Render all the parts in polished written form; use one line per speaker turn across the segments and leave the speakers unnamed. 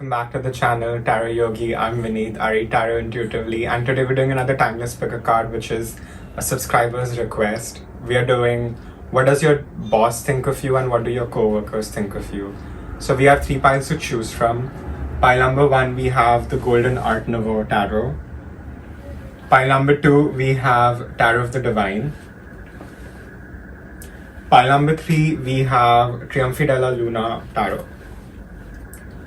welcome back to the channel Tarot Yogi. I'm Vinit. I read tarot intuitively, and today we're doing another timeless pick a card, which is a subscriber's request. We are doing what does your boss think of you and what do your coworkers think of you. So we have 3 piles to choose from. Pile number 1, we have the Golden Art Nouveau Tarot. Pile number 2, we have Tarot of the Divine. Pile number 3, we have Trionfi della Luna Tarot.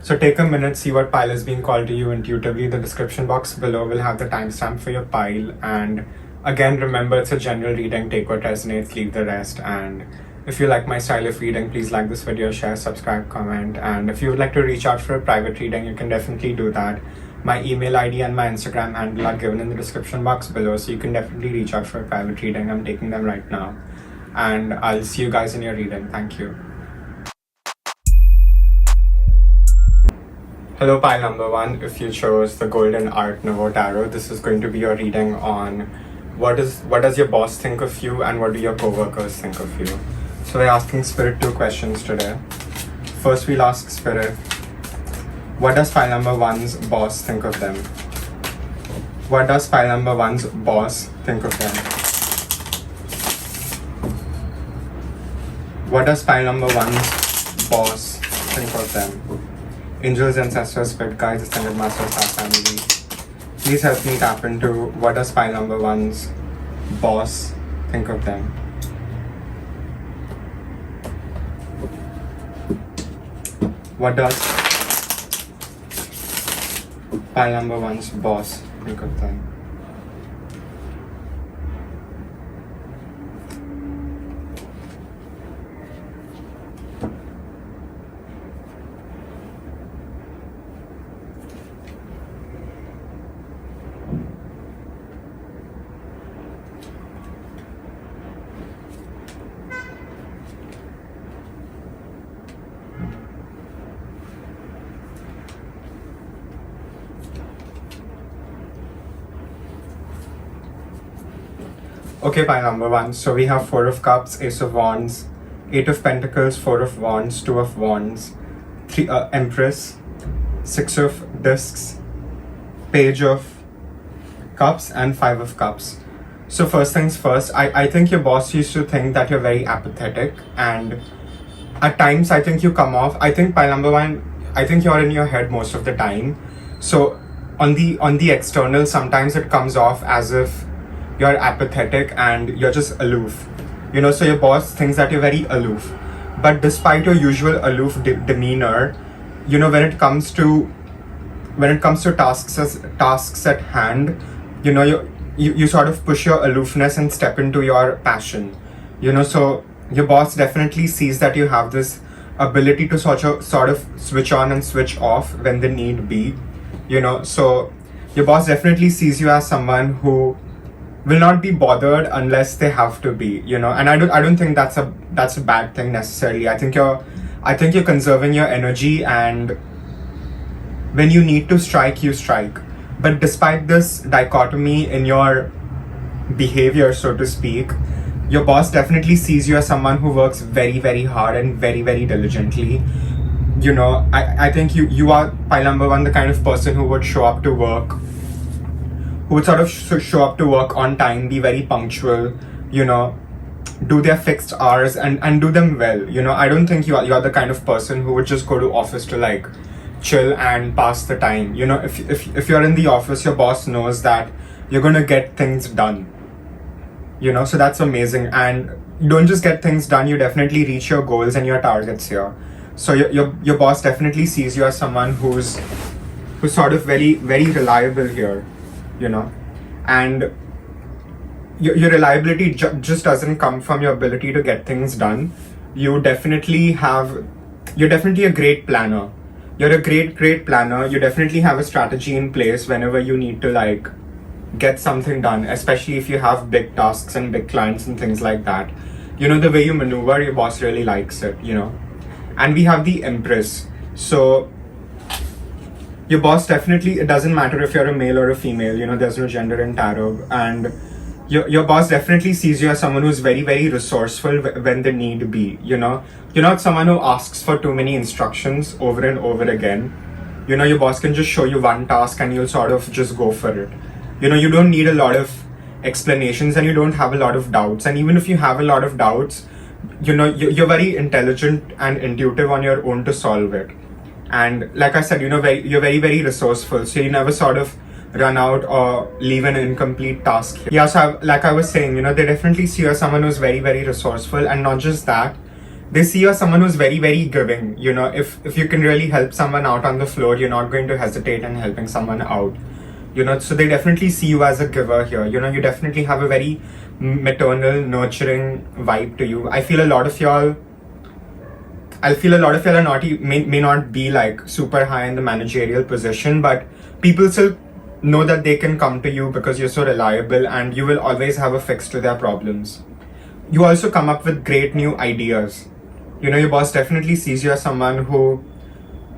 So take a minute, see what pile is being called to you intuitively. The description box below will have the timestamp for your pile. And again, remember, it's a general reading. Take what resonates, leave the rest. And if you like my style of reading, please like this video, share, subscribe, comment. And if you would like to reach out for a private reading, you can definitely do that. My email ID and my Instagram handle are given in the description box below, so you can definitely reach out for a private reading. I'm taking them right now. And I'll see you guys in your reading. Thank you. Hello, pile number 1. If you chose the Golden Art Nouveau Tarot, this is going to be your reading on what does your boss think of you and what do your coworkers think of you. So we're asking Spirit 2 questions today. First, we'll ask Spirit, what does pile number 1's boss think of them? What does pile number 1's boss think of them? What does pile number 1's boss think of them? Angels, ancestors, spirit guides, extended masters, our family. Please help me tap into what does pile number 1's boss think of them. What does pile number 1's boss think of them? Okay, pile number 1. So we have 4 of Cups, Ace of Wands, 8 of Pentacles, 4 of Wands, 2 of Wands, 3 Empress, 6 of Discs, Page of Cups, and 5 of Cups. So first things first, I think your boss used to think that you're very apathetic, and at times I think you come off, I think pile number 1, I think you're in your head most of the time. So on the external, sometimes it comes off as if you're apathetic and you're just aloof, so your boss thinks that you're very aloof. But despite your usual aloof demeanor, when it comes to tasks at hand, you sort of push your aloofness and step into your passion, so your boss definitely sees that you have this ability to sort of switch on and switch off when the need be, so your boss definitely sees you as someone who will not be bothered unless they have to be, and I don't think that's a bad thing necessarily. I think you're conserving your energy, and when you need to strike, you strike. But despite this dichotomy in your behavior, so to speak, your boss definitely sees you as someone who works very, very hard and very, very diligently. I think you are, pile number 1, the kind of person who would show up to work, who would sort of show up to work on time, be very punctual, do their fixed hours and do them well. I don't think you're the kind of person who would just go to office to chill and pass the time. If you're in the office, your boss knows that you're gonna get things done. So that's amazing. And you don't just get things done, you definitely reach your goals and your targets here. So your boss definitely sees you as someone who's sort of very, very reliable here. And your reliability just doesn't come from your ability to get things done. You're definitely a great planner. You're a great planner. You definitely have a strategy in place whenever you need to get something done, especially if you have big tasks and big clients and things like that. The way you maneuver, your boss really likes it, And we have the Empress. So your boss definitely, it doesn't matter if you're a male or a female, there's no gender in tarot, and your boss definitely sees you as someone who's very, very resourceful when the need be, You're not someone who asks for too many instructions over and over again. Your boss can just show you one task and you'll sort of just go for it. You don't need a lot of explanations and you don't have a lot of doubts. And even if you have a lot of doubts, you're very intelligent and intuitive on your own to solve it. And like I said, you're very, very resourceful. So you never sort of run out or leave an incomplete task. Yeah, so like I was saying, they definitely see you as someone who's very, very resourceful. And not just that, they see you as someone who's very, very giving. If you can really help someone out on the floor, you're not going to hesitate in helping someone out. So they definitely see you as a giver here. You definitely have a very maternal, nurturing vibe to you. I feel a lot of y'all are not, may not be like super high in the managerial position, but people still know that they can come to you because you're so reliable and you will always have a fix to their problems. You also come up with great new ideas. Your boss definitely sees you as someone who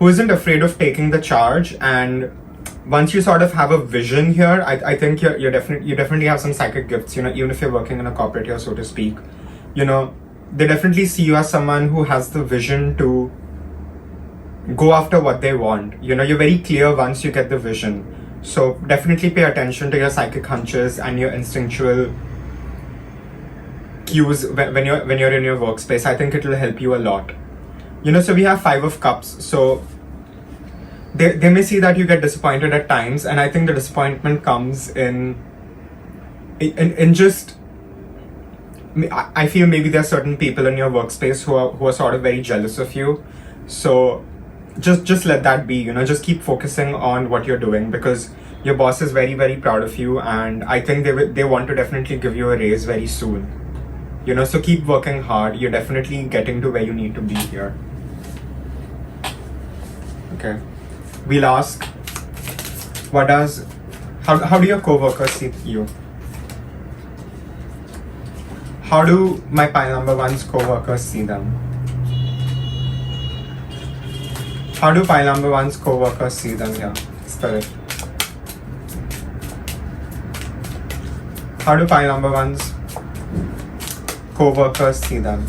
isn't afraid of taking the charge, and once you sort of have a vision here, I think you definitely have some psychic gifts, even if you're working in a corporate here, so to speak. They definitely see you as someone who has the vision to go after what they want. You're very clear once you get the vision. So definitely pay attention to your psychic hunches and your instinctual cues when you're in your workspace. I think it will help you a lot. So we have 5 of Cups. So they may see that you get disappointed at times, and I think the disappointment comes in just, I feel maybe there are certain people in your workspace who are sort of very jealous of you. So just let that be. Just keep focusing on what you're doing, because your boss is very, very proud of you, and I think they want to definitely give you a raise very soon. So keep working hard. You're definitely getting to where you need to be here. Okay. We'll ask, how do your coworkers see you? How do my pile number 1's coworkers see them? How do pile number 1's coworkers see them here? Spirit. How do pile number 1's coworkers see them?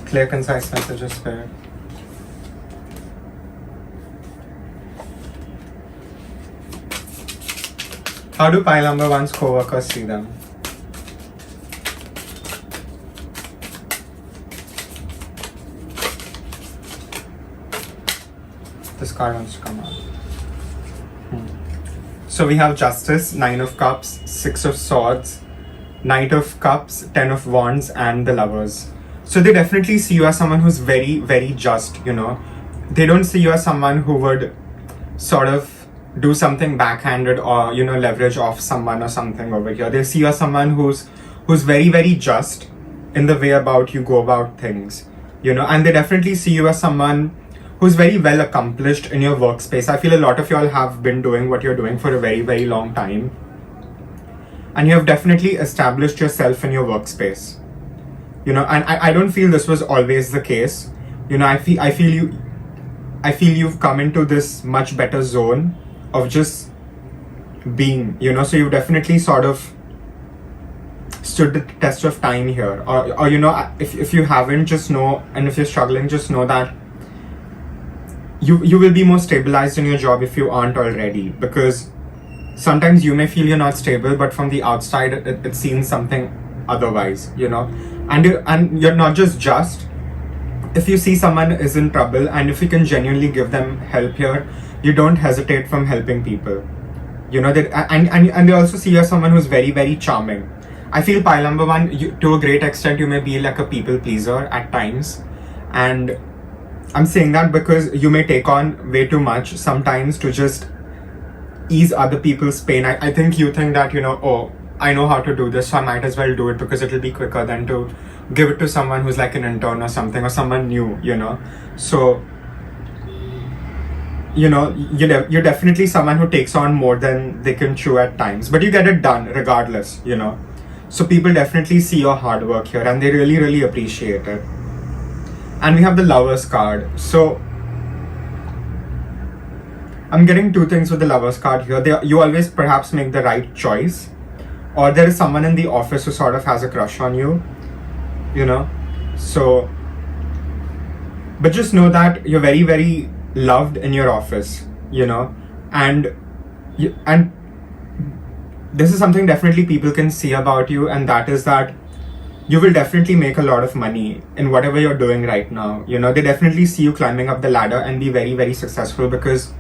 Clear, concise messages, Spirit. How do pile number 1's coworkers see them? This card wants to come out. So we have Justice, 9 of Cups, 6 of Swords, Knight of Cups, 10 of Wands, and the Lovers. So they definitely see you as someone who's very, very just, They don't see you as someone who would sort of do something backhanded or, leverage off someone or something over here. They see you as someone who's very, very just in the way about you go about things, and they definitely see you as someone who's very well accomplished in your workspace. I feel a lot of y'all have been doing what you're doing for a very, very long time, and you have definitely established yourself in your workspace, and I don't feel this was always the case. I feel you've come into this much better zone of just being, so you've definitely sort of stood the test of time here, or if you haven't, just know, and if you're struggling, just know that you will be more stabilized in your job if you aren't already, because sometimes you may feel you're not stable, but from the outside it seems something otherwise, and you're not just if you see someone is in trouble, and if you can genuinely give them help here, you don't hesitate from helping people, that, and they also see you as someone who's very, very charming. I feel pile number 1, to a great extent, you may be like a people pleaser at times, and I'm saying that because you may take on way too much sometimes to just ease other people's pain. I think you think that, oh, I know how to do this, so I might as well do it because it'll be quicker than to give it to someone who's like an intern or something, or someone new, So, you're definitely someone who takes on more than they can chew at times, but you get it done regardless, So people definitely see your hard work here, and they really, really appreciate it. And we have the Lovers card. So I'm getting 2 things with the Lovers card here. You always perhaps make the right choice, or there is someone in the office who sort of has a crush on you, So But just know that you're very, very loved in your office, and and this is something definitely people can see about you, and that is that you will definitely make a lot of money in whatever you're doing right now. They definitely see you climbing up the ladder and be very, very successful because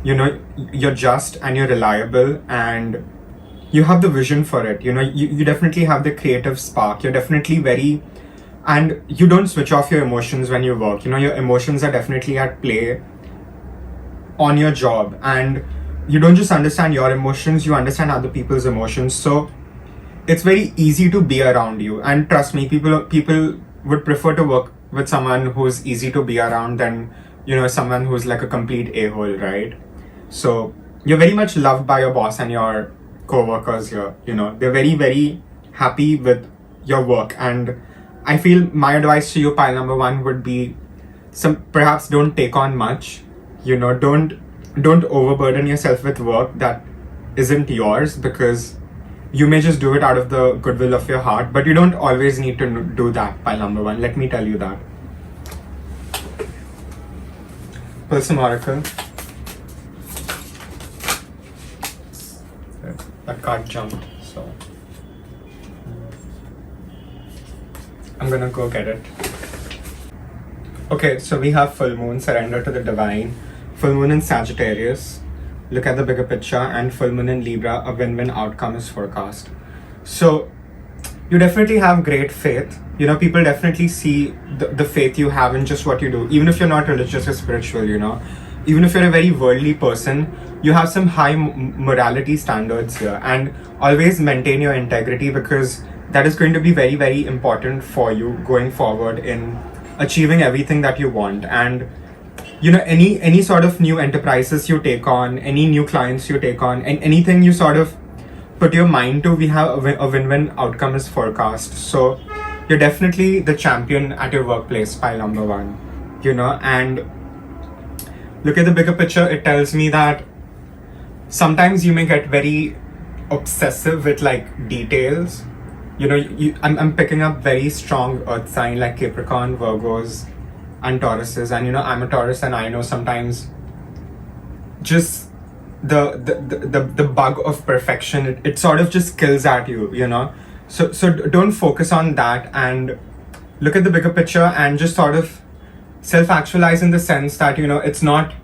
you're just and you're reliable and you have the vision for it. You definitely have the creative spark. You're definitely very, and you don't switch off your emotions when you work. Your emotions are definitely at play on your job, and you don't just understand your emotions, you understand other people's emotions. So it's very easy to be around you, and trust me, people would prefer to work with someone who's easy to be around than someone who's like a complete a-hole, right? So you're very much loved by your boss and your co-workers here. They're very, very happy with your work, and I feel my advice to you, pile number one, would be perhaps don't take on much. Don't overburden yourself with work that isn't yours, because you may just do it out of the goodwill of your heart, but you don't always need to do that, pile number one. Let me tell you that. Pull some oracle. That card jumped, so I'm gonna go get it. Okay, so we have full moon, surrender to the divine. Full moon in Sagittarius, look at the bigger picture, and full moon in Libra, a win-win outcome is forecast. So you definitely have great faith. People definitely see the faith you have in just what you do. Even if you're not religious or spiritual, even if you're a very worldly person, you have some high morality standards here, and always maintain your integrity, because that is going to be very, very important for you going forward in achieving everything that you want. And any sort of new enterprises you take on, any new clients you take on, and anything you sort of put your mind to, we have a win-win outcome is forecast. So you're definitely the champion at your workplace, pile number one. And look at the bigger picture. It tells me that sometimes you may get very obsessive with like details. I'm picking up very strong earth sign like Capricorn, Virgos, and Tauruses, and I'm a Taurus, and I know sometimes just the bug of perfection, it sort of just kills at you. So don't focus on that, and look at the bigger picture, and just sort of self-actualize in the sense that it's not,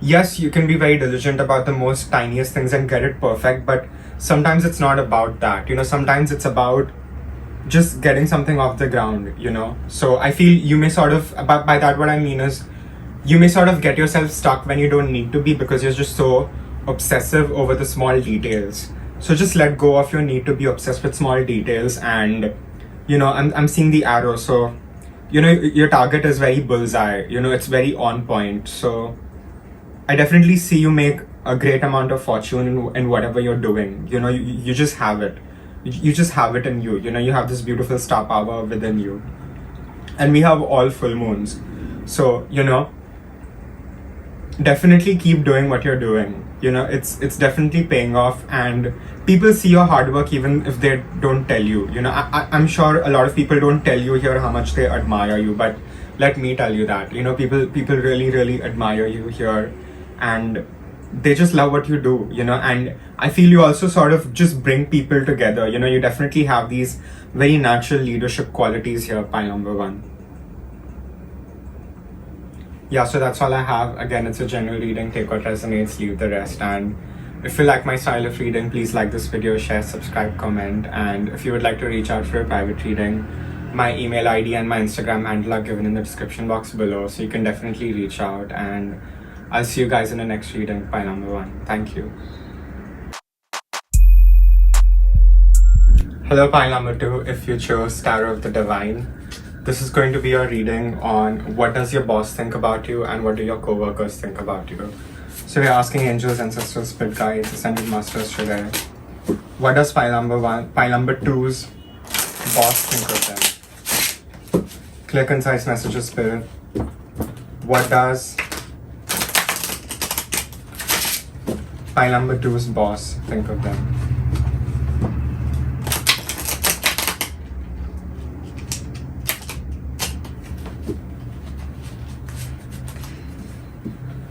yes, you can be very diligent about the most tiniest things and get it perfect, but sometimes it's not about that. Sometimes it's about just getting something off the ground. So I feel you may sort of, by that what I mean is, you may sort of get yourself stuck when you don't need to be, because you're just so obsessive over the small details. So just let go of your need to be obsessed with small details, and I'm seeing the arrow, so your target is very bullseye, it's very on point. So I definitely see you make a great amount of fortune in whatever you're doing. You just have it. You just have it in you. You have this beautiful star power within you. And we have all full moons. So, definitely keep doing what you're doing. It's definitely paying off, and people see your hard work even if they don't tell you. I'm sure a lot of people don't tell you here how much they admire you, but let me tell you that, people really, really admire you here, and they just love what you do, and I feel you also sort of just bring people together. You definitely have these very natural leadership qualities here, pile number one. Yeah, so that's all I have. Again, it's a general reading. Take what resonates, leave the rest. And if you like my style of reading, please like this video, share, subscribe, comment. And if you would like to reach out for a private reading, my email ID and my Instagram handle are given in the description box below, so you can definitely reach out, and I'll see you guys in the next reading, pile number one. Thank you. Hello, pile number two. If you chose Tarot of the Divine, this is going to be your reading on what does your boss think about you and what do your co-workers think about you. So we're asking angels, ancestors, spirit guides, ascended masters today, what does pile number two's boss think of them? Clear, concise messages, spirit. What does pile number two's boss think of them?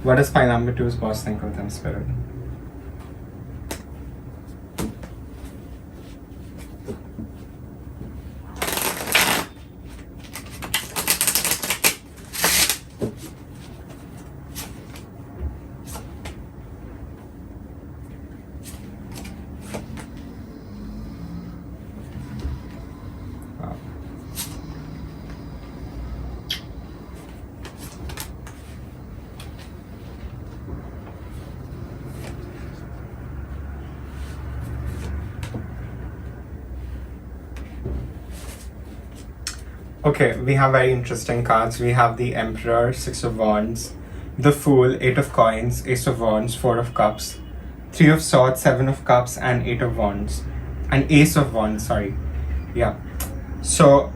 What does pile number two's boss think of them, Spirit? Okay, we have very interesting cards. We have the Emperor, 6 of Wands, the Fool, 8 of Coins, Ace of Wands, 4 of Cups, 3 of Swords, 7 of Cups, and 8 of Wands. And Ace of Wands, sorry. Yeah. So,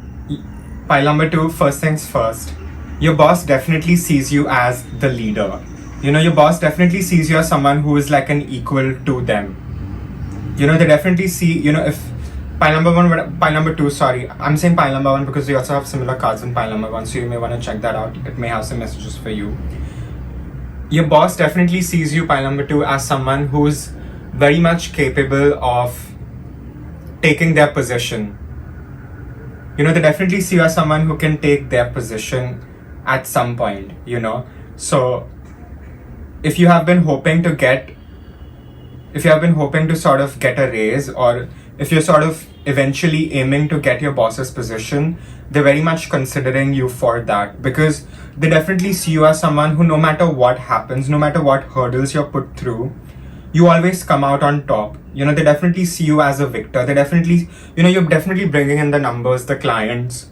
pile number 2, first things first. Your boss definitely sees you as the leader. You know, your boss definitely sees you as someone who is like an equal to them. You know, they definitely see, you know, if pile number 2, sorry. I'm saying pile number 1 because we also have similar cards in pile number 1, so you may want to check that out. It may have some messages for you. Your boss definitely sees you, pile number 2, as someone who's very much capable of taking their position. You know, they definitely see you as someone who can take their position at some point, you know. So, if you have been hoping to sort of get a raise, or if you're sort of eventually aiming to get your boss's position, they're very much considering you for that, because they definitely see you as someone who, no matter what happens, no matter what hurdles you're put through, you always come out on top. You know, they definitely see you as a victor. They definitely, you know, you're definitely bringing in the numbers, the clients,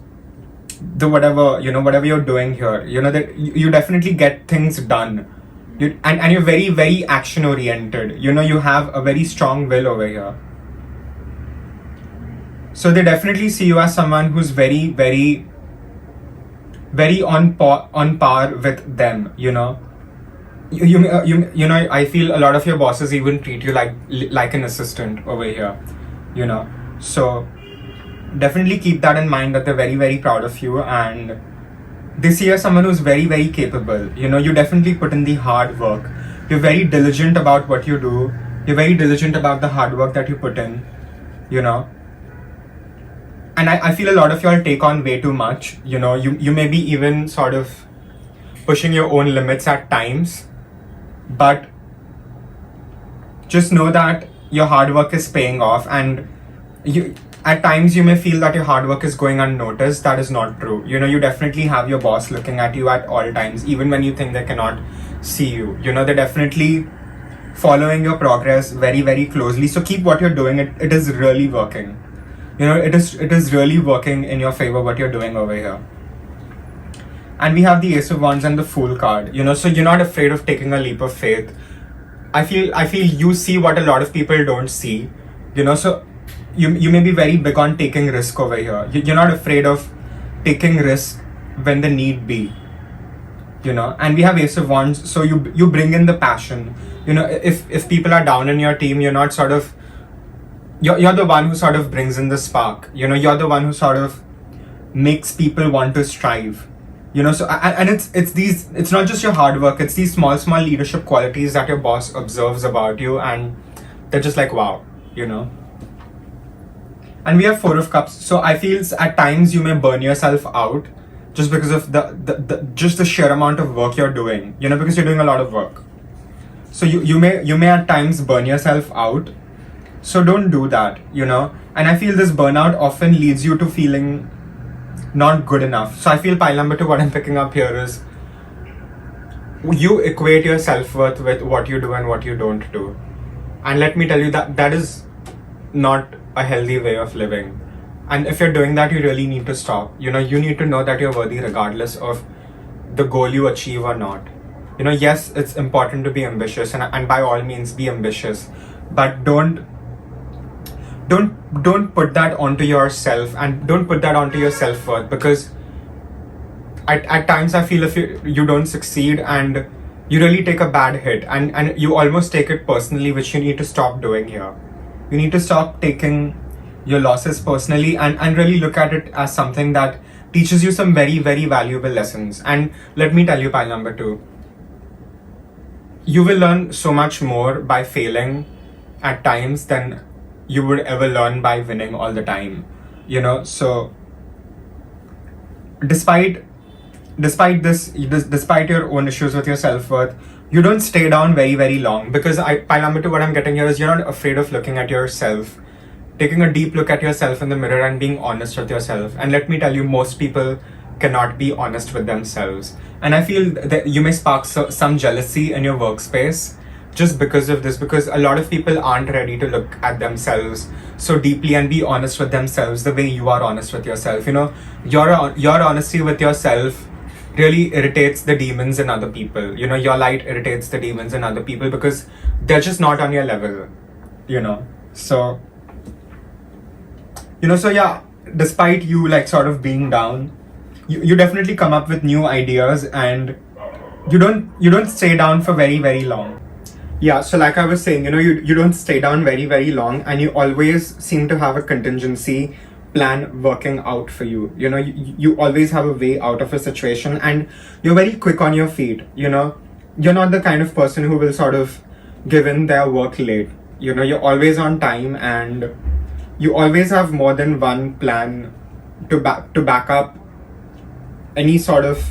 the whatever, you know, whatever you're doing here, you know, that you definitely get things done. And you're very, very action oriented. You know, you have a very strong will over here. So they definitely see you as someone who's very, very, very on par with them, you know. You know, I feel a lot of your bosses even treat you like an assistant over here, you know. So definitely keep that in mind, that they're very, very proud of you, and they see you as someone who's very, very capable. You know, you definitely put in the hard work. You're very diligent about what you do. You're very diligent about the hard work that you put in, you know. And I feel a lot of y'all take on way too much. You know, you may be even sort of pushing your own limits at times, but just know that your hard work is paying off, and at times you may feel that your hard work is going unnoticed. That is not true. You know, you definitely have your boss looking at you at all times, even when you think they cannot see you. You know, they're definitely following your progress very, very closely. So keep what you're doing. It is really working. You know, it is really working in your favor, what you're doing over here. And we have the Ace of Wands and the Fool card. You know, so you're not afraid of taking a leap of faith. I feel you see what a lot of people don't see. You know, so you may be very big on taking risk over here. You're not afraid of taking risk when the need be. You know, and we have Ace of Wands, so you bring in the passion. You know, if people are down in your team, you're not sort of, you're the one who sort of brings in the spark. You know, you're the one who sort of makes people want to strive. You know, so and it's not just your hard work, it's these small leadership qualities that your boss observes about you, and they're just like, wow, you know. And we have 4 of Cups, so I feel at times you may burn yourself out just because of the sheer amount of work you're doing, you know, because you're doing a lot of work. So you may at times burn yourself out. So don't do that, you know. And I feel this burnout often leads you to feeling not good enough. So I feel pile number 2, what I'm picking up here is you equate your self-worth with what you do and what you don't do. And let me tell you that is not a healthy way of living. And if you're doing that, you really need to stop. You know, you need to know that you're worthy regardless of the goal you achieve or not. You know, yes, it's important to be ambitious, and by all means be ambitious, but don't put that onto yourself, and don't put that onto your self-worth, because at times I feel if you don't succeed and you really take a bad hit, and you almost take it personally, which you need to stop doing here. You need to stop taking your losses personally, and really look at it as something that teaches you some very, very valuable lessons. And let me tell you, pile number 2, you will learn so much more by failing at times than you would ever learn by winning all the time, so despite despite your own issues with your self-worth, you don't stay down very, very long, because pile number two, what I'm getting here is you're not afraid of looking at yourself, taking a deep look at yourself in the mirror and being honest with yourself. And let me tell you, most people cannot be honest with themselves. And I feel that you may spark some jealousy in your workspace just because of this, because a lot of people aren't ready to look at themselves so deeply and be honest with themselves the way you are honest with yourself. Your honesty with yourself really irritates the demons in other people. Your light irritates the demons in other people because they're just not on your level. So so yeah, despite you like sort of being down, you definitely come up with new ideas, and you don't stay down for very, very long. Yeah, so like I was saying, you don't stay down very, very long, and you always seem to have a contingency plan working out for you. You always have a way out of a situation, and you're very quick on your feet. You're not the kind of person who will sort of give in their work late. You're always on time, and you always have more than one plan to back up any sort of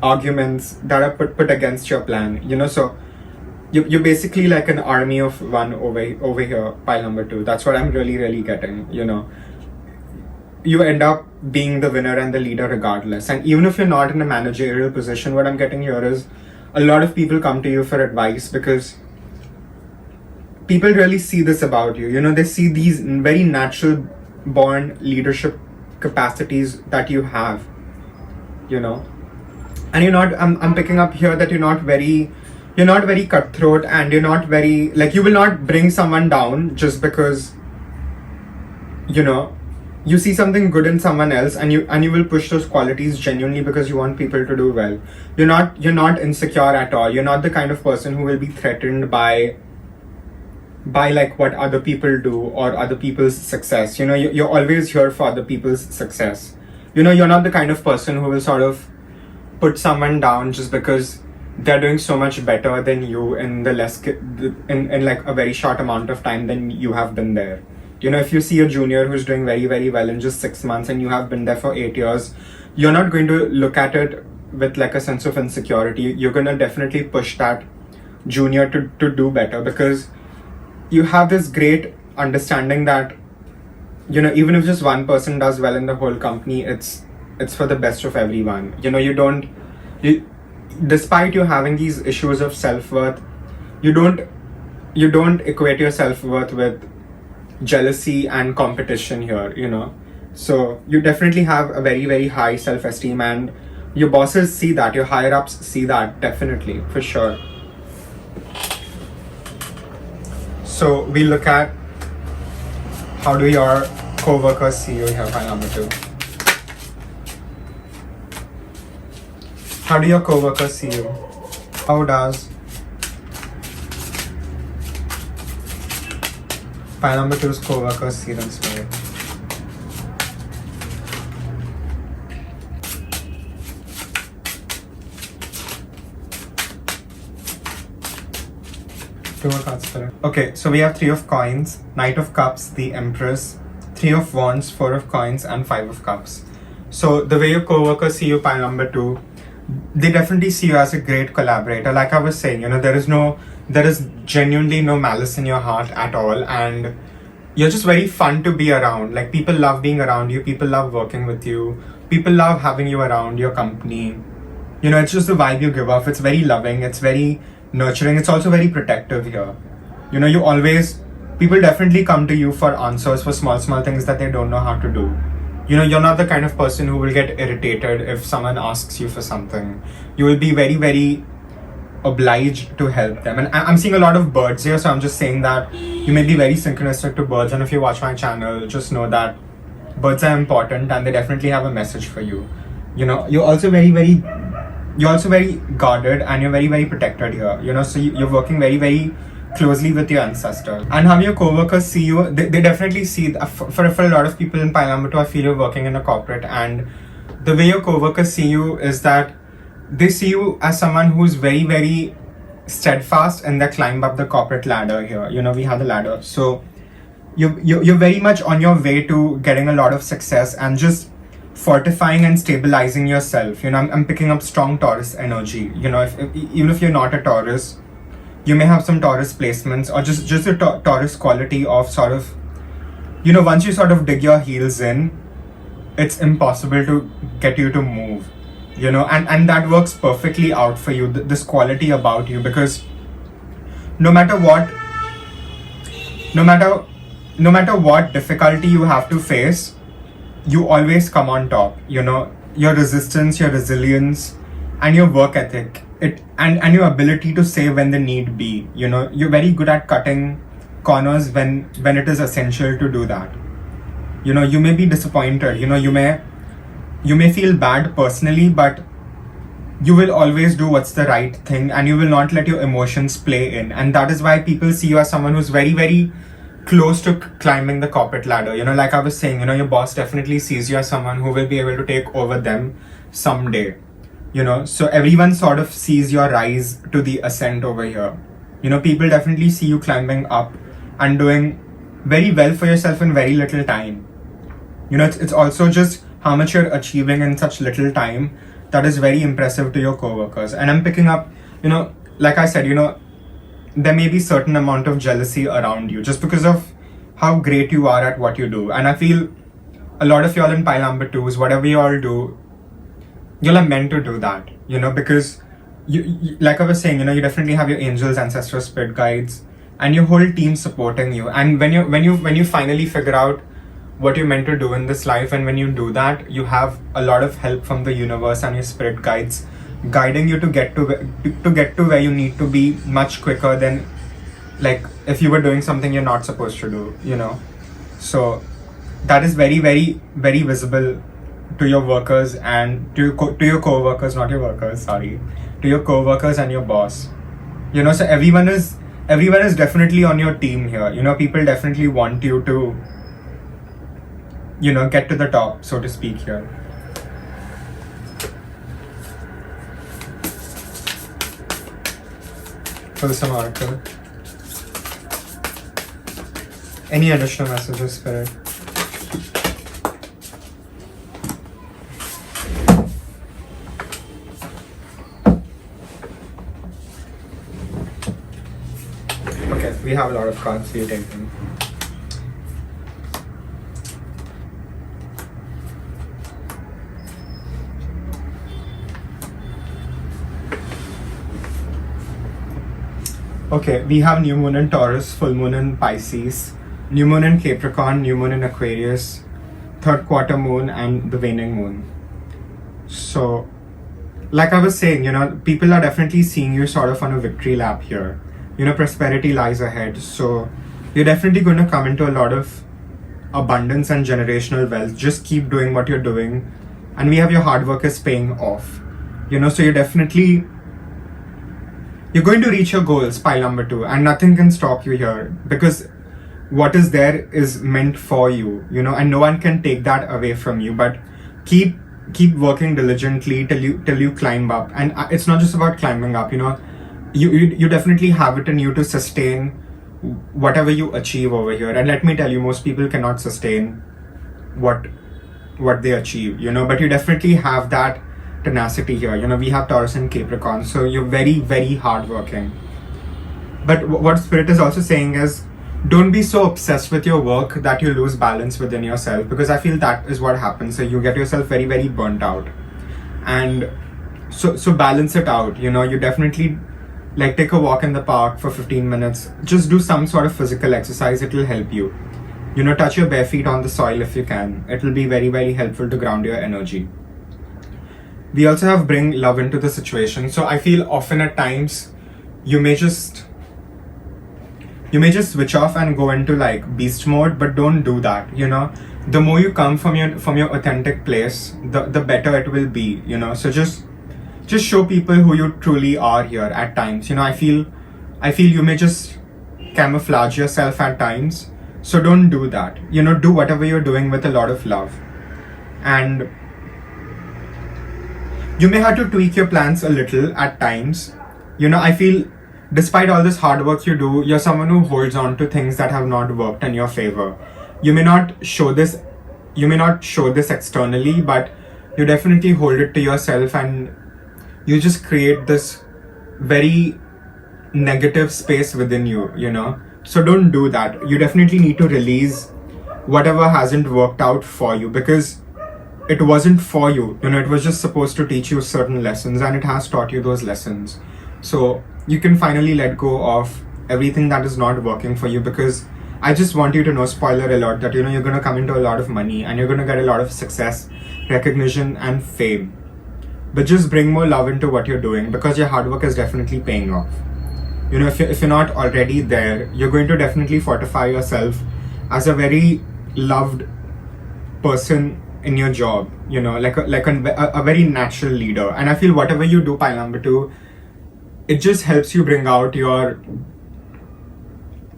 arguments that are put against your plan. So you're basically like an army of one over here, pile number two. That's what I'm really, really getting. You end up being the winner and the leader regardless. And even if you're not in a managerial position, what I'm getting here is a lot of people come to you for advice because people really see this about you. They see these very natural born leadership capacities that you have, and you're not, I'm picking up here that you're not very cutthroat, and you're not very, like, you will not bring someone down just because, you see something good in someone else, and you will push those qualities genuinely because you want people to do well. You're not insecure at all. You're not the kind of person who will be threatened by like what other people do or other people's success. You're always here for other people's success. You're not the kind of person who will sort of put someone down just because they're doing so much better than you in in like a very short amount of time than you have been there. If you see a junior who's doing very, very well in just 6 months and you have been there for 8 years, you're not going to look at it with like a sense of insecurity. You're going to definitely push that junior to do better, because you have this great understanding that, even if just one person does well in the whole company, it's for the best of everyone. Despite you having these issues of self-worth, you don't equate your self-worth with jealousy and competition here. So you definitely have a very, very high self-esteem, and your bosses see that, your higher ups see that, definitely, for sure. So we look at how do your co-workers see you here, pile number 2. How do your co-workers see you? How does pile number 2's co-workers see them spirit? Okay, so we have 3 of coins, Knight of Cups, the Empress, 3 of Wands, 4 of coins, and 5 of Cups. So the way your co-workers see you, pile number 2, they definitely see you as a great collaborator. Like I was saying, there is genuinely no malice in your heart at all, and you're just very fun to be around. Like, people love being around you, people love working with you, people love having you around your company. It's just the vibe you give off. It's very loving, it's very nurturing, it's also very protective here. People definitely come to you for answers for small things that they don't know how to do. You're not the kind of person who will get irritated if someone asks you for something. You will be very, very obliged to help them. And I'm seeing a lot of birds here, so I'm just saying that you may be very synchronistic to birds, and if you watch my channel, just know that birds are important and they definitely have a message for you. You're also very, very guarded, and you're very, very protected here. So you're working very, very closely with your ancestors. And how your co-workers see you, they definitely see, for a lot of people in pile number 2, I feel you're working in a corporate, and the way your co-workers see you is that they see you as someone who's very, very steadfast in their climb up the corporate ladder here. We have the ladder. So you're very much on your way to getting a lot of success and just fortifying and stabilizing yourself. I'm picking up strong Taurus energy. Even if you're not a Taurus, you may have some Taurus placements, or just a Taurus quality of sort of, once you sort of dig your heels in, it's impossible to get you to move, and that works perfectly out for you, this quality about you, because no matter what difficulty you have to face, you always come on top. Your resistance, your resilience, and your work ethic, and your ability to say when the need be. You're very good at cutting corners when it is essential to do that. You may be disappointed, you may feel bad personally, but you will always do what's the right thing, and you will not let your emotions play in. And that is why people see you as someone who's very, very close to climbing the corporate ladder. Like I was saying, your boss definitely sees you as someone who will be able to take over them someday. So everyone sort of sees your rise to the ascent over here. People definitely see you climbing up and doing very well for yourself in very little time. It's also just how much you're achieving in such little time that is very impressive to your coworkers. And I'm picking up, like I said, there may be certain amount of jealousy around you just because of how great you are at what you do. And I feel a lot of y'all in pile number 2s, whatever you all do, you're meant to do that, because you, like I was saying, you definitely have your angels, ancestors, spirit guides, and your whole team supporting you. And when you finally figure out what you're meant to do in this life, and when you do that, you have a lot of help from the universe and your spirit guides guiding you to get to where you need to be much quicker than, like, if you were doing something you're not supposed to do. So that is very, very, very visible to your workers and to your co-workers, not your workers, sorry, to your co-workers and your boss. So everyone is definitely on your team here. People definitely want you to get to the top, so to speak here. For some oracle. Any additional messages, Spirit? Okay, we have a lot of cards, so you take them. Okay, we have new moon in Taurus, full moon in Pisces, new moon in Capricorn, new moon in Aquarius, third quarter moon, and the waning moon. So, like I was saying, people are definitely seeing you sort of on a victory lap here. Prosperity lies ahead. So, you're definitely going to come into a lot of abundance and generational wealth. Just keep doing what you're doing. And we have your hard work is paying off. So you're going to reach your goals, pile number 2, and nothing can stop you here, because what is there is meant for you, and no one can take that away from you. But keep working diligently till you climb up. And it's not just about climbing up, you definitely have it in you to sustain whatever you achieve over here. And let me tell you, most people cannot sustain what they achieve, but you definitely have that tenacity here. We have Taurus and Capricorn, so you're very, very hardworking. But what Spirit is also saying is, don't be so obsessed with your work that you lose balance within yourself, because I feel that is what happens. So you get yourself very, very burnt out. And so balance it out. You definitely, like, take a walk in the park for 15 minutes. Just do some sort of physical exercise. It will help you. Touch your bare feet on the soil if you can. It will be very, very helpful to ground your energy. We also have bring love into the situation. So I feel often at times you may just switch off and go into like beast mode, but don't do that. The more you come from your authentic place, the better it will be. So just show people who you truly are here at times. I feel you may just camouflage yourself at times. So don't do that. Do whatever you're doing with a lot of love. And you may have to tweak your plans a little at times. I feel despite all this hard work you do, you're someone who holds on to things that have not worked in your favor. You may not show this externally, but you definitely hold it to yourself, and you just create this very negative space within you, you know. So don't do that. You definitely need to release whatever hasn't worked out for you, because it wasn't for you, you know. It was just supposed to teach you certain lessons, and it has taught you those lessons. So you can finally let go of everything that is not working for you, because I just want you to know, spoiler alert, that, you know, you're going to come into a lot of money and you're going to get a lot of success, recognition and fame. But just bring more love into what you're doing, because your hard work is definitely paying off. You know, if you're not already there, you're going to definitely fortify yourself as a very loved person in your job, you know, like a very natural leader. And I feel whatever you do, pile number 2, it just helps you bring out your,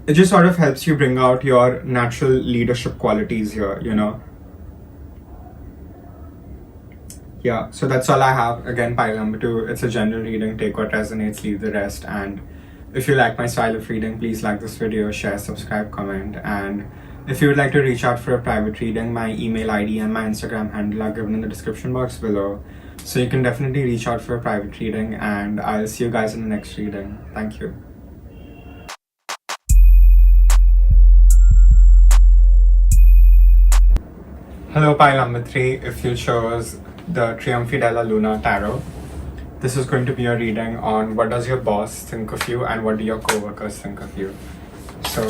it just sort of helps you bring out your natural leadership qualities here, you know. Yeah, so that's all I have. Again, pile number 2, it's a general reading. Take what resonates, leave the rest. And if you like my style of reading, please like this video, share, subscribe, comment. And if you would like to reach out for a private reading, my email ID and my Instagram handle are given in the description box below. So you can definitely reach out for a private reading, and I'll see you guys in the next reading. Thank you. Hello, pile number 3. If you chose the Triumphi della Luna Tarot, this is going to be a reading on what does your boss think of you and what do your coworkers think of you. So,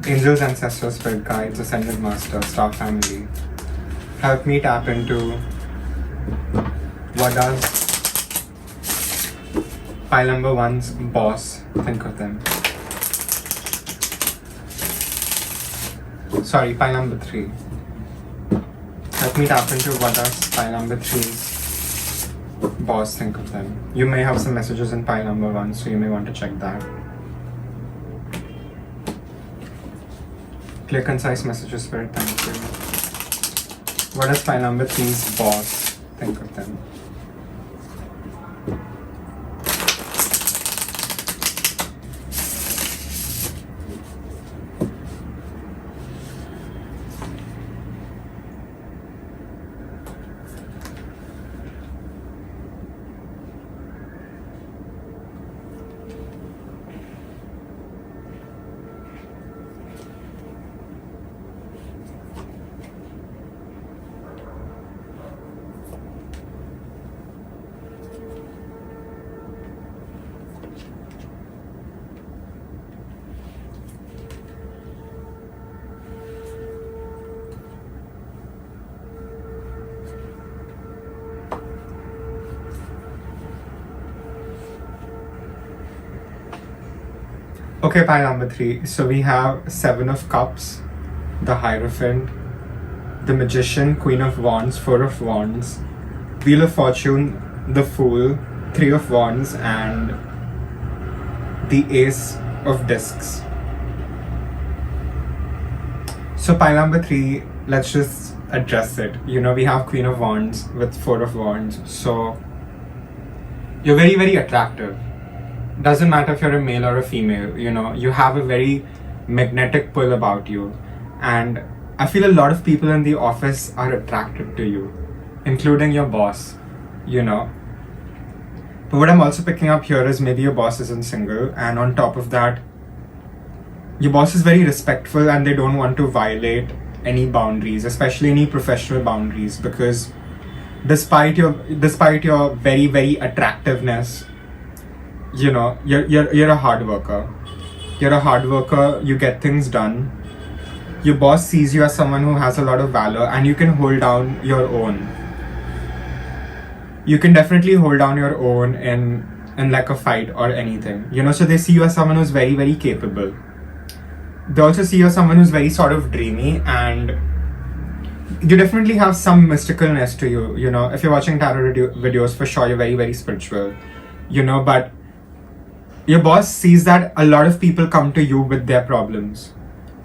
angels, ancestors, spirit guides, ascended master, star family, help me tap into what does pile number 1's boss think of them. Sorry, pile number 3. Help me tap into what does pile number 3's boss think of them. You may have some messages in pile number 1, so you may want to check that. Clear, concise messages, spirit, thank you. What does pile number 3's boss think of them? Okay, pile number 3. So we have 7 of Cups, the Hierophant, the Magician, Queen of Wands, 4 of Wands, Wheel of Fortune, the Fool, 3 of Wands, and the Ace of Discs. So pile number 3, let's just address it. You know, we have Queen of Wands with 4 of Wands. So you're very, very attractive. Doesn't matter if you're a male or a female, you know, you have a very magnetic pull about you. And I feel a lot of people in the office are attracted to you, including your boss, you know. But what I'm also picking up here is maybe your boss isn't single, and on top of that, your boss is very respectful and they don't want to violate any boundaries, especially any professional boundaries, because despite your very, very attractiveness, you know, you're a hard worker. You're a hard worker, you get things done. Your boss sees you as someone who has a lot of valor, and you can hold down your own. You can definitely hold down your own in like a fight or anything, you know. So they see you as someone who's very, very capable. They also see you as someone who's very sort of dreamy, and you definitely have some mysticalness to you, you know. If you're watching tarot videos, for sure you're very, very spiritual, you know. But your boss sees that a lot of people come to you with their problems,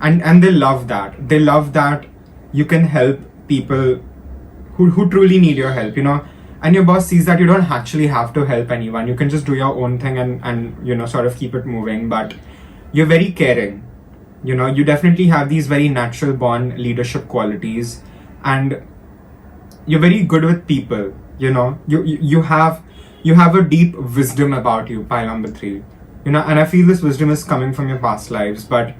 and they love that. They love that you can help people who truly need your help, you know. and your boss sees that you don't actually have to help anyone. You can just do your own thing and sort of keep it moving. But you're very caring. You definitely have these very natural born leadership qualities, and you're very good with people. You have a deep wisdom about you, pile number 3. And I feel this wisdom is coming from your past lives, but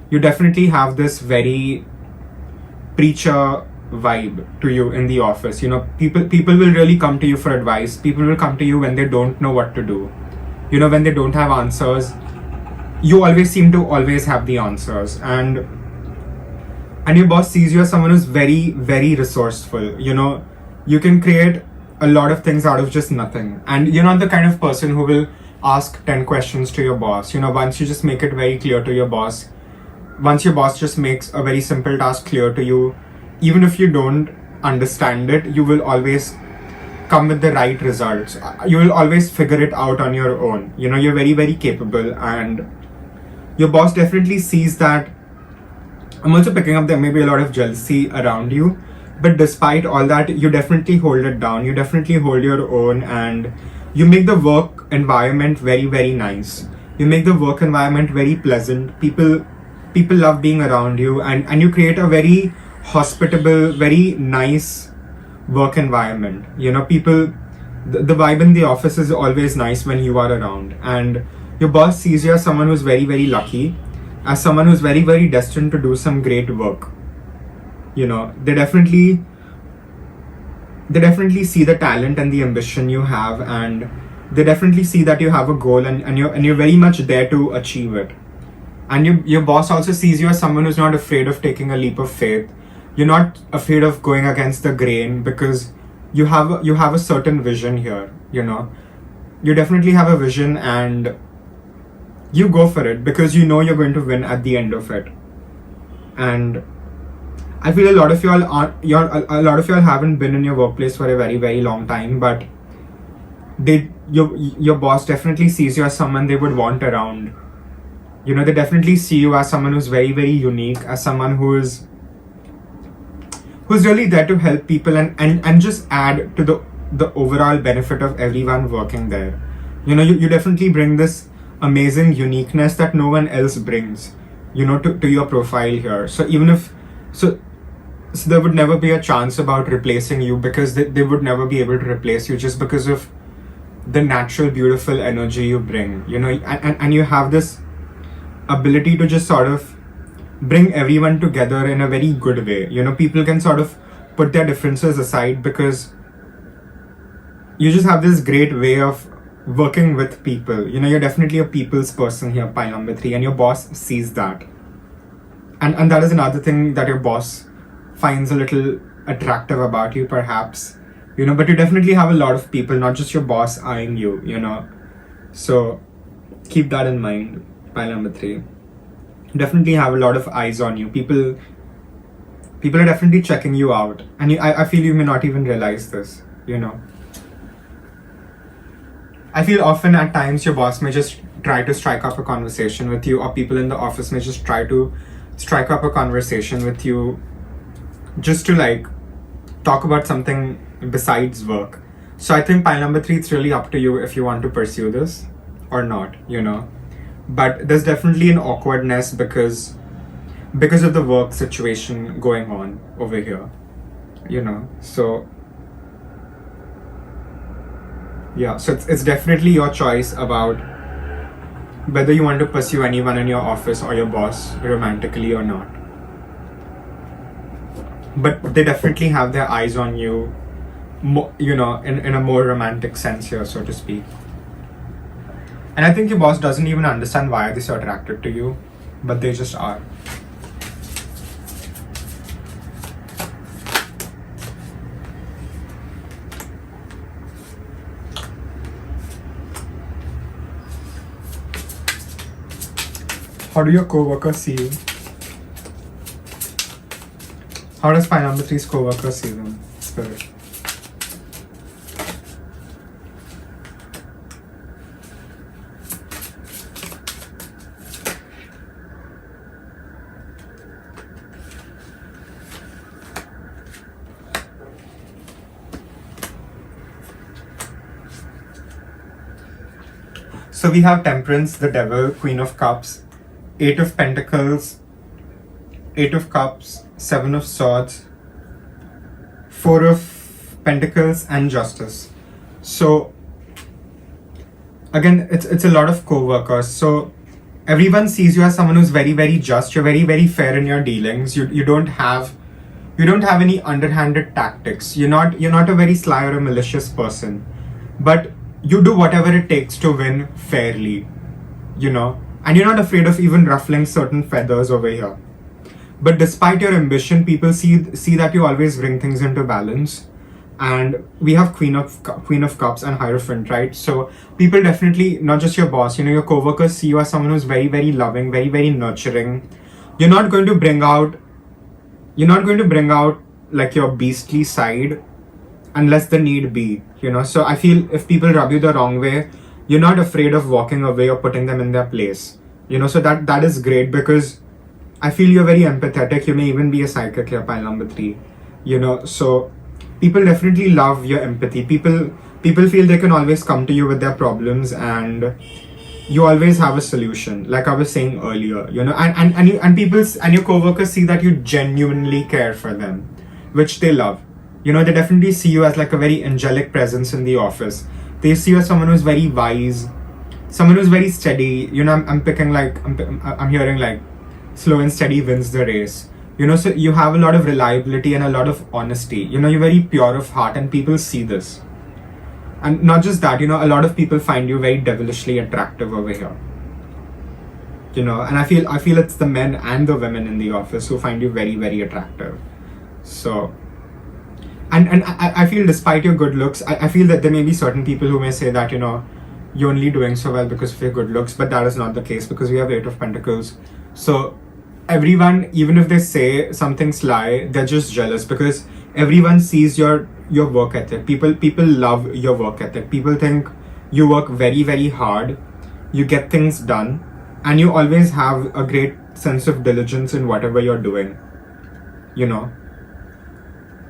you definitely have this very preacher vibe to you in the office. People will really come to you for advice. People will come to you when they don't know what to do. When they don't have answers, you always seem to always have the answers. And your boss sees you as someone who's very, very resourceful. You can create a lot of things out of just nothing. And you're not the kind of person who will ask 10 questions to your boss. Once you just make it very clear to your boss, once your boss just makes a very simple task clear to you, even if you don't understand it, you will always come with the right results. You will always figure it out on your own. You're very, very capable, and your boss definitely sees that. I'm also picking up there may be a lot of jealousy around you, but despite all that, you definitely hold it down. You definitely hold your own, and you make the work environment very, very nice. You make the work environment very pleasant. People love being around you, and you create a very hospitable, very nice work environment. People, the vibe in the office is always nice when you are around, and your boss sees you as someone who's very, very lucky, as someone who's very, very destined to do some great work. They definitely see the talent and the ambition you have, and they definitely see that you have a goal, and you're very much there to achieve it. And your boss also sees you as someone who's not afraid of taking a leap of faith. You're not afraid of going against the grain, because you have a certain vision here. You definitely have a vision, and you go for it because you're going to win at the end of it. And I feel a lot of y'all haven't been in your workplace for a very, very long time, but your boss definitely sees you as someone they would want around. They definitely see you as someone who's very, very unique, as someone who's really there to help people and just add to the overall benefit of everyone working there. You definitely bring this amazing uniqueness that no one else brings, to your profile here. So even if so there would never be a chance about replacing you, because they would never be able to replace you just because of the natural, beautiful energy you bring. And you have this ability to just sort of bring everyone together in a very good way. People can sort of put their differences aside, because you just have this great way of working with people. You're definitely a people's person here, pile number 3, and your boss sees that. And that is another thing that your boss finds a little attractive about you, perhaps. But you definitely have a lot of people, not just your boss, eyeing you. So keep that in mind, pile number 3. Definitely have a lot of eyes on you. People are definitely checking you out, and I feel you may not even realize this. I feel often at times your boss may just try to strike up a conversation with you, or people in the office may just try to strike up a conversation with you just to talk about something besides work. So I think pile number 3, it's really up to you if you want to pursue this or not. But there's definitely an awkwardness because of the work situation going on over here. So yeah, so it's definitely your choice about whether you want to pursue anyone in your office or your boss romantically or not. But they definitely have their eyes on you, in a more romantic sense here, so to speak. And I think your boss doesn't even understand why they're so attracted to you, but they just are. How do your coworkers see you? How does pile number 3's coworkers see them? Spirit. So we have Temperance, the Devil, Queen of Cups, Eight of Pentacles, Eight of Cups, Seven of Swords, Four of Pentacles, and Justice. So again, it's a lot of co-workers. So everyone sees you as someone who's very, very just. You're very, very fair in your dealings. You don't have any underhanded tactics. You're not a very sly or a malicious person, but you do whatever it takes to win fairly, and you're not afraid of even ruffling certain feathers over here. But despite your ambition, people see that you always bring things into balance. And we have Queen of Cups and Hierophant, right? So people definitely, not just your boss, your coworkers see you as someone who's very, very loving, very, very nurturing. You're not going to bring out like your beastly side unless the need be, So I feel if people rub you the wrong way, you're not afraid of walking away or putting them in their place, So that is great, because I feel you're very empathetic. You may even be a psychic here, pile number 3, So people definitely love your empathy. People feel they can always come to you with their problems, and you always have a solution, like I was saying earlier, and people and your coworkers see that you genuinely care for them, which they love. They definitely see you as like a very angelic presence in the office. They see you as someone who's very wise, someone who's very steady. I'm hearing like slow and steady wins the race. So you have a lot of reliability and a lot of honesty. You're very pure of heart, and people see this. And not just that, a lot of people find you very devilishly attractive over here. And I feel it's the men and the women in the office who find you very, very attractive. So, and I feel despite your good looks, I feel that there may be certain people who may say that, you're only doing so well because of your good looks, but that is not the case, because we have Eight of Pentacles. So everyone, even if they say something sly, they're just jealous, because everyone sees your work ethic. People love your work ethic. People think you work very, very hard, you get things done, and you always have a great sense of diligence in whatever you're doing.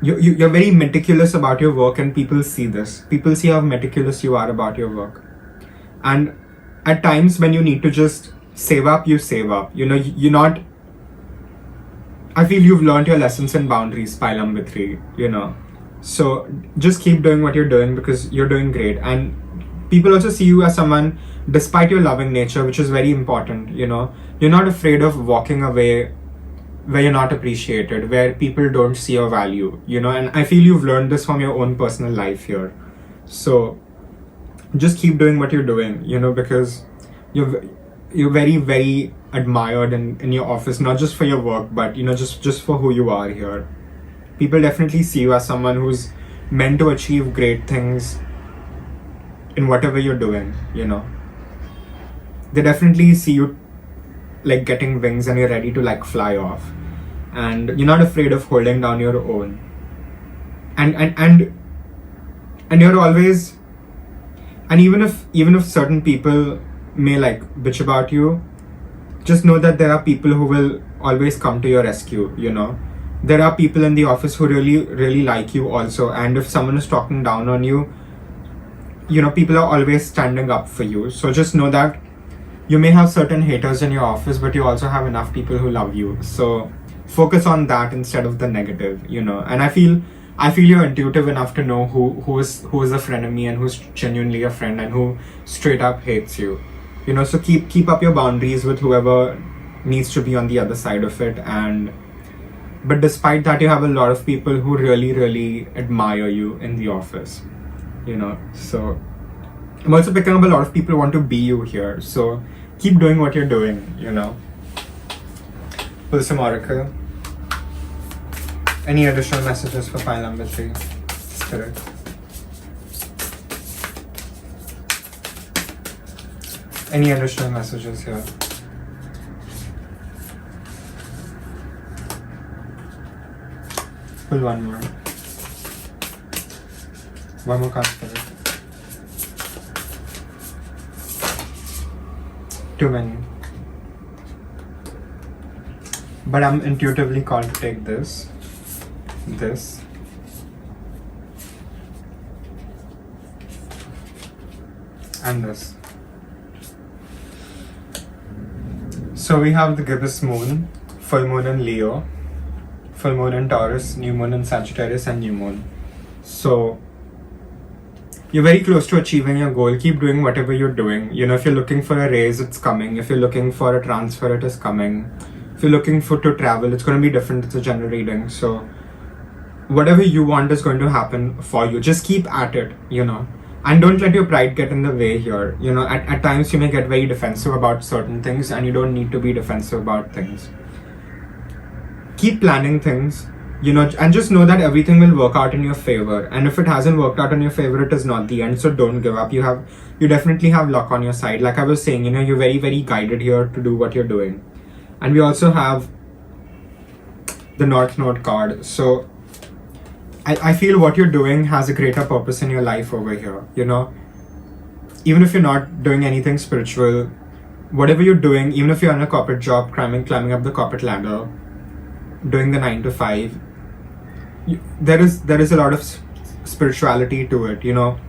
You're very meticulous about your work, and people see this. People see how meticulous you are about your work. And at times when you need to just save up, you save up. You're not... I feel you've learned your lessons in boundaries, pile number 3, So just keep doing what you're doing, because you're doing great. And people also see you as someone, despite your loving nature, which is very important, you're not afraid of walking away where you're not appreciated, where people don't see your value, and I feel you've learned this from your own personal life here. So just keep doing what you're doing, because you're very, very admired in your office, not just for your work, but just for who you are here. People definitely see you as someone who's meant to achieve great things in whatever you're doing. They definitely see you like getting wings, and you're ready to like fly off, and you're not afraid of holding down your own, and you're always... And even if certain people may like bitch about you, just know that there are people who will always come to your rescue. There are people in the office who really, really like you also, and if someone is talking down on you, people are always standing up for you. So just know that you may have certain haters in your office, but you also have enough people who love you. So focus on that instead of the negative, and I feel you're intuitive enough to know who is a frenemy and who's genuinely a friend, and who straight up hates you. So keep up your boundaries with whoever needs to be on the other side of it. But despite that, you have a lot of people who really, really admire you in the office. So I'm also picking up a lot of people who want to be you here. So keep doing what you're doing. Pull some oracle. Any additional messages for pile number 3? Spirit. Any additional messages here? Pull one more. One more card, Spirit. Too many. But I'm intuitively called to take this, and this. So we have the gibbous moon, full moon in Leo, full moon in Taurus, new moon in Sagittarius, and new moon. So you're very close to achieving your goal. Keep doing whatever you're doing. You know, if you're looking for a raise, it's coming. If you're looking for a transfer, it is coming. If you're looking to travel, it's going to be different. It's a general reading. So whatever you want is going to happen for you. Just keep at it, you know. And don't let your pride get in the way here. You know, at times you may get very defensive about certain things, and you don't need to be defensive about things. Keep planning things, you know, and just know that everything will work out in your favor. And if it hasn't worked out in your favor, it is not the end. So don't give up. You definitely have luck on your side. Like I was saying, you know, you're very, very guided here to do what you're doing. And we also have the North Node card. So I feel what you're doing has a greater purpose in your life over here, you know. Even if you're not doing anything spiritual, whatever you're doing, even if you're in a corporate job, climbing up the corporate ladder, doing the 9 to 5, there is a lot of spirituality to it, you know.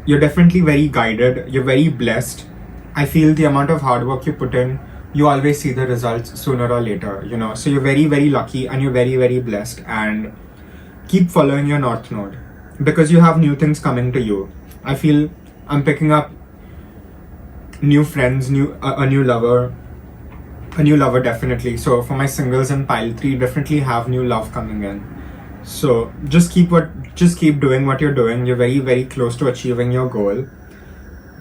You're definitely very guided, you're very blessed. I feel the amount of hard work you put in, you always see the results sooner or later, you know. So you're very, very lucky, and you're very, very blessed. And keep following your North Node, because you have new things coming to you. I feel I'm picking up new friends, a new lover definitely. So for my singles in pile 3, definitely have new love coming in. So just keep doing what you're doing. You're very, very close to achieving your goal.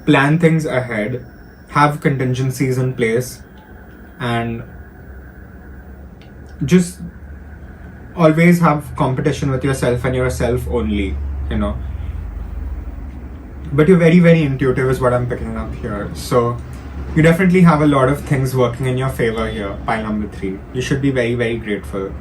Plan things ahead, have contingencies in place, and just always have competition with yourself and yourself only, you know. But you're very, very intuitive is what I'm picking up here. So you definitely have a lot of things working in your favor here, pile number 3. You should be very, very grateful.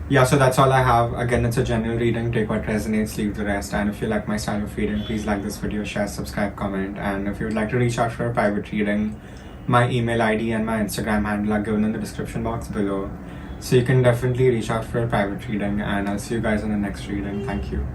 Yeah, so that's all I have. Again, it's a general reading. Take what resonates, leave the rest. And if you like my style of reading, please like this video, share, subscribe, comment. And if you would like to reach out for a private reading, my email ID and my Instagram handle are given in the description box below. So you can definitely reach out for a private reading, and I'll see you guys in the next reading. Thank you.